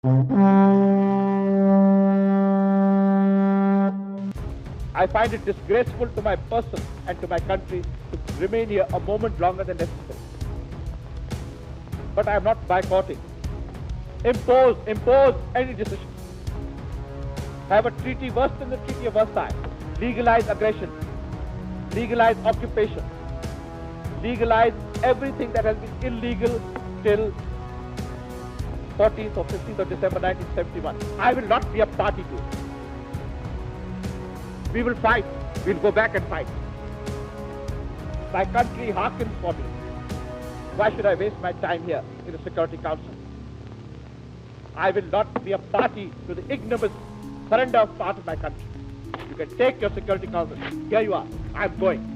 I find it disgraceful to my person and to my country to remain here a moment longer than necessary. But I am not boycotting. Impose any decision. Have a treaty worse than the Treaty of Versailles. Legalize aggression. Legalize occupation. Legalize everything that has been illegal till 14th or 15th of December 1971. I will not be a party to it. We will fight. We'll go back and fight. My country hearkens for me. Why should I waste my time here in the Security Council? I will not be a party to the ignominious surrender of part of my country. You can take your Security Council. Here you are. I'm going.